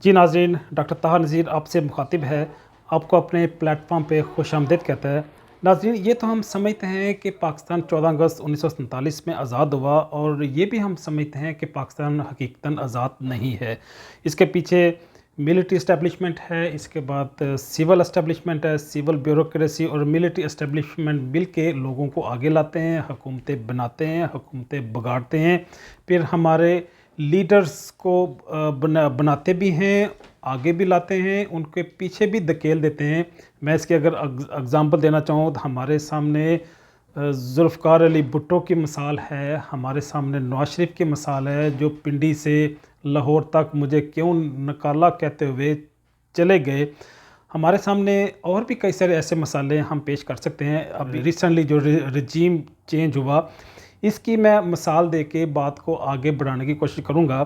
जी नाज़रीन, डॉक्टर ताहा नज़ीर आपसे मुखातिब है, आपको अपने प्लेटफ़ॉर्म पे खुशामदीद कहता है। नाज़रीन, ये तो हम समझते हैं कि पाकिस्तान 14 अगस्त 1947 में आज़ाद हुआ और ये भी हम समझते हैं कि पाकिस्तान हकीकतन आज़ाद नहीं है। इसके पीछे मिलिट्री एस्टेब्लिशमेंट है, इसके बाद सिविल एस्टेब्लिशमेंट है, सिविल ब्यूरोक्रेसी और मिलिट्री एस्टेब्लिशमेंट मिल के लोगों को आगे लाते हैं, हुकूमतें बनाते हैं, हुकूमतें बिगाड़ते हैं, फिर हमारे लीडर्स को बनाते भी हैं, आगे भी लाते हैं, उनके पीछे भी धकेल देते हैं। मैं इसकी अगर एग्ज़ाम्पल देना चाहूँ तो हमारे सामने ज़ुल्फ़िकार अली भुट्टो की मिसाल है, हमारे सामने नवाज़ शरीफ की मिसाल है, जो पिंडी से लाहौर तक मुझे क्यों निकाला कहते हुए चले गए। हमारे सामने और भी कई सारे ऐसे मसाले हम पेश कर सकते हैं। अभी रिसेंटली जो रजीम चेंज हुआ, इसकी मैं मिसाल दे के बात को आगे बढ़ाने की कोशिश करूँगा।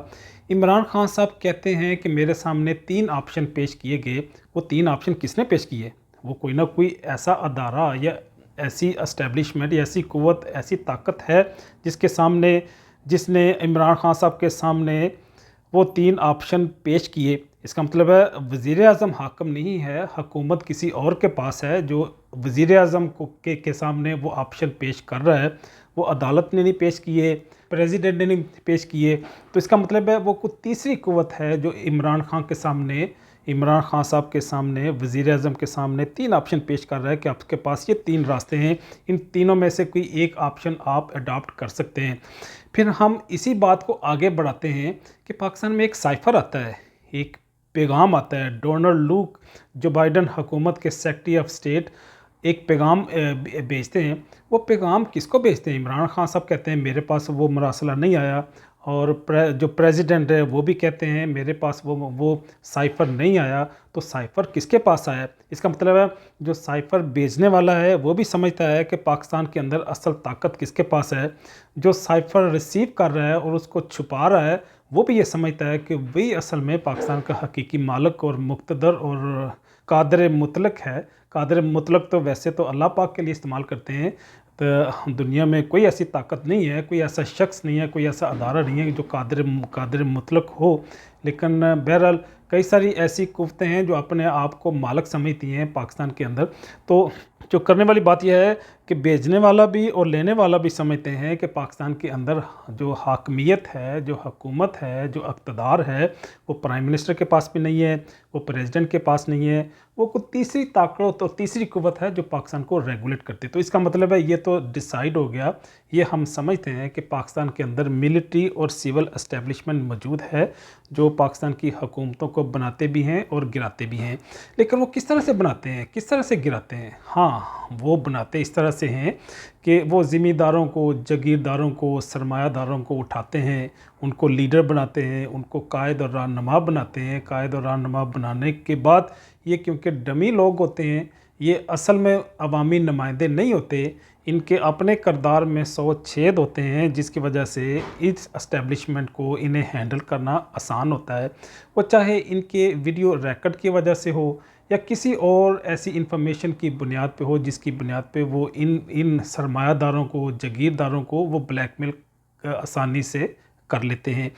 इमरान खान साहब कहते हैं कि मेरे सामने 3 ऑप्शन पेश किए गए। वो 3 ऑप्शन किसने पेश किए? वो कोई ना कोई ऐसा अदारा या ऐसी एस्टेब्लिशमेंट या ऐसी क़ुव्वत, ऐसी ताकत है जिसके सामने, जिसने इमरान खान साहब के सामने वो 3 ऑप्शन पेश किए। इसका मतलब है वज़ीर-ए-आज़म हाकिम नहीं है, हुकूमत किसी और के पास है जो वज़ीर-ए-आज़म को के सामने वो ऑप्शन पेश कर रहा है। वो अदालत ने नहीं पेश किए, प्रेसिडेंट ने नहीं पेश किए, तो इसका मतलब है वो कोई तीसरी क़ुव्वत है जो इमरान खान के सामने, इमरान खान साहब के सामने, वज़ीर-ए-आज़म के सामने 3 ऑप्शन पेश कर रहा है कि आपके पास ये 3 रास्ते हैं, इन तीनों में से कोई एक ऑप्शन आप अडॉप्ट कर सकते हैं। फिर हम इसी बात को आगे बढ़ाते हैं कि पाकिस्तान में एक साइफ़र आता है, एक पैगाम आता है। डोनाल्ड लूक, जो बाइडन हुकूमत के सेक्रेटरी ऑफ स्टेट, एक पैगाम भेजते हैं। वो पैगाम किसको भेजते हैं? इमरान खान साहब कहते हैं मेरे पास वो मरासला नहीं आया, और जो प्रेसिडेंट है वो भी कहते हैं मेरे पास वो साइफ़र नहीं आया। तो साइफ़र किसके पास आया? इसका मतलब है जो साइफ़र भेजने वाला है वो भी समझता है कि पाकिस्तान के अंदर असल ताकत किसके पास है। जो साइफ़र रिसीव कर रहा है और उसको छुपा रहा है वो भी ये समझता है कि वही असल में पाकिस्तान का हकीकी मालिक और मुक़्तदर और कादिर मुतलक है। कादिर मुतलक तो वैसे तो अल्लाह पाक के लिए इस्तेमाल करते हैं। तो दुनिया में कोई ऐसी ताकत नहीं है, कोई ऐसा शख्स नहीं है, कोई ऐसा अदारा नहीं है जो कादिर मुतलक हो। लेकिन बहरहाल कई सारी ऐसी कुव्वतें हैं जो अपने आप को मालिक समझती हैं पाकिस्तान के अंदर। तो जो करने वाली बात यह है कि भेजने वाला भी और लेने वाला भी समझते हैं कि पाकिस्तान के अंदर जो हाकमियत है, जो हुकूमत है, जो इक़्तिदार है, वो प्राइम मिनिस्टर के पास भी नहीं है, वो प्रेसिडेंट के पास नहीं है, वो कोई तीसरी ताकत और तीसरी क़ुव्वत है जो पाकिस्तान को रेगुलेट करती है। तो इसका मतलब है ये तो डिसाइड हो गया, ये हम समझते हैं कि पाकिस्तान के अंदर मिलिट्री और सिविल एस्टेब्लिशमेंट मौजूद है जो पाकिस्तान की हुकूमतों को बनाते भी हैं और गिराते भी हैं। लेकिन वो किस तरह से बनाते हैं, किस तरह से गिराते हैं? हाँ, वो बनाते इस तरह से हैं कि वो ज़मींदारों को, जागीरदारों को, सरमायादारों को उठाते हैं, उनको लीडर बनाते हैं, उनको कायद और रहनुमा बनाते हैं। कायद और रहनुमा बनाने के बाद ये क्योंकि डमी लोग होते हैं, ये असल में अवामी नुमाइंदे नहीं होते, इनके अपने किरदार में 100 छेद होते हैं, जिसकी वजह से इस एस्टेब्लिशमेंट को इन्हें हैंडल करना आसान होता है। वो चाहे इनके वीडियो रिकॉर्ड की वजह से हो या किसी और ऐसी इंफॉर्मेशन की बुनियाद पे हो जिसकी बुनियाद पे वो इन सरमायादारों को, जागीरदारों को वो ब्लैकमेल आसानी से कर लेते हैं।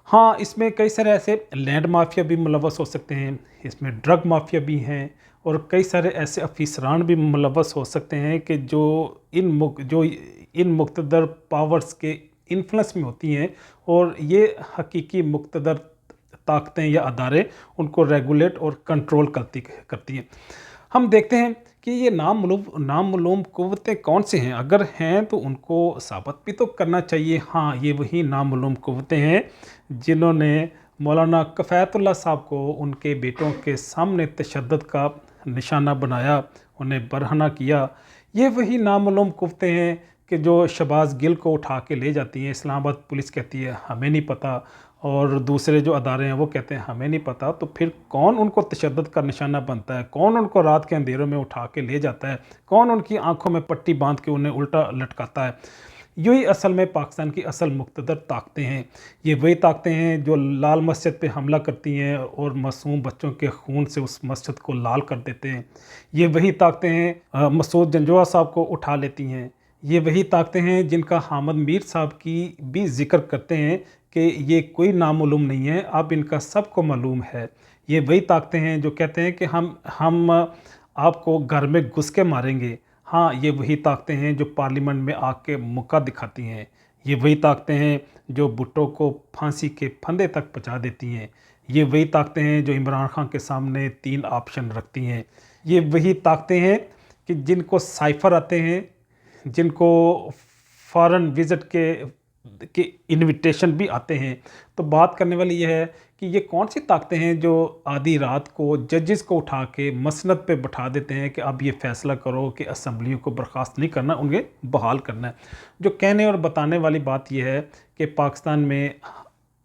हाँ, इसमें कई सारे ऐसे लैंड माफिया भी मुलव्वस हो सकते हैं, इसमें ड्रग माफिया भी हैं और कई सारे ऐसे अफीसरान भी मुलव्वस हो सकते हैं कि जो इन मुक़्तदर पावर्स के इन्फ्लुएंस में होती हैं और ये हकीकी मुक़्तदर ताकतें या अदारे उनको रेगुलेट और कंट्रोल करती हैं। हम देखते हैं कि ये नामालूम क़ुव्वतें कौन से हैं? अगर हैं तो उनको साबित भी तो करना चाहिए। हाँ, ये वही नामालूम क़ुव्वतें हैं जिन्होंने मौलाना कफ़ायतुल्लाह साहब को उनके बेटों के सामने तशद्दुद का निशाना बनाया, उन्हें बरहना किया। ये वही नामालूम क़ुव्वतें हैं कि जो शहबाज़ गिल को उठा के ले जाती हैं। इस्लामाबाद पुलिस कहती है हमें नहीं पता, और दूसरे जो अदारे हैं वो कहते हैं हमें नहीं पता। तो फिर कौन उनको तशद्दुद का निशाना बनता है? कौन उनको रात के अंधेरों में उठा के ले जाता है? कौन उनकी आंखों में पट्टी बांध के उन्हें उल्टा लटकाता है? यही असल में पाकिस्तान की असल मुक़्तदर ताकतें हैं। ये वही ताकतें हैं जो लाल मस्जिद पे हमला करती हैं और मासूम बच्चों के खून से उस मस्जिद को लाल कर देते हैं। ये वही ताकतें हैं मसूद जंजोआ साहब को उठा लेती हैं। ये वही ताकतें हैं जिनका हामिद मीर साहब की भी ज़िक्र करते हैं कि ये कोई नामालूम नहीं है, अब इनका सबको मालूम है। ये वही ताकतें हैं जो कहते हैं कि हम आपको घर में घुस के मारेंगे। हाँ, ये वही ताकतें हैं जो पार्लियामेंट में आके मुक्का दिखाती हैं। ये वही ताकतें हैं जो भुट्टो को फांसी के फंदे तक पहुंचा देती हैं। ये वही ताकतें हैं जो इमरान खान के सामने 3 ऑप्शन रखती हैं। ये वही ताकतें हैं कि जिनको साइफ़र आते हैं, जिनको फॉरेन विज़िट के इनविटेशन भी आते हैं। तो बात करने वाली ये है कि ये कौन-सी ताकतें हैं जो आधी रात को जजेस को उठा के मसनद पे बिठा देते हैं कि अब ये फ़ैसला करो कि असेंबलियों को बर्खास्त नहीं करना, उन्हें बहाल करना है। जो कहने और बताने वाली बात ये है कि पाकिस्तान में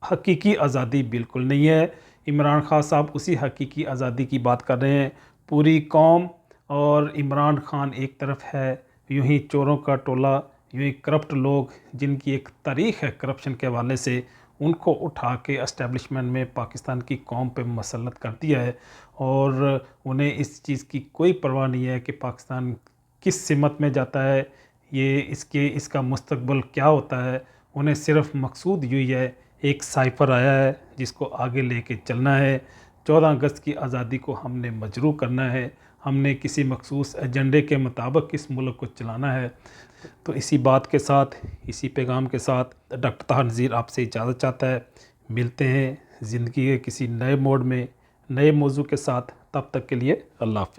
हकीकी आज़ादी बिल्कुल नहीं है। इमरान खान साहब उसी हकीकी आज़ादी की बात कर रहे हैं। पूरी कौम और इमरान खान एक तरफ है, यूँ ही चोरों का टोला, यूँ ही करप्ट लोग जिनकी एक तारीख़ है करप्शन के हवाले से, उनको उठा के एस्टेब्लिशमेंट में पाकिस्तान की कौम पे मसल्लत कर दिया है। और उन्हें इस चीज़ की कोई परवाह नहीं है कि पाकिस्तान किस सिमत में जाता है, ये इसका मुस्तकबिल क्या होता है। उन्हें सिर्फ़ मकसूद यही है, एक साइफ़र आया है जिसको आगे लेके चलना है। 14 अगस्त की आज़ादी को हमने मजरूह करना है, हमने किसी मखसूस एजेंडे के मुताबिक इस मुल्क को चलाना है। तो इसी बात के साथ, इसी पैगाम के साथ डॉक्टर ताहिर नज़ीर आपसे इजाज़त चाहता है। मिलते हैं ज़िंदगी के किसी नए मोड़ में, नए मौजू के साथ। तब तक के लिए अल्लाह हाफ़िज़।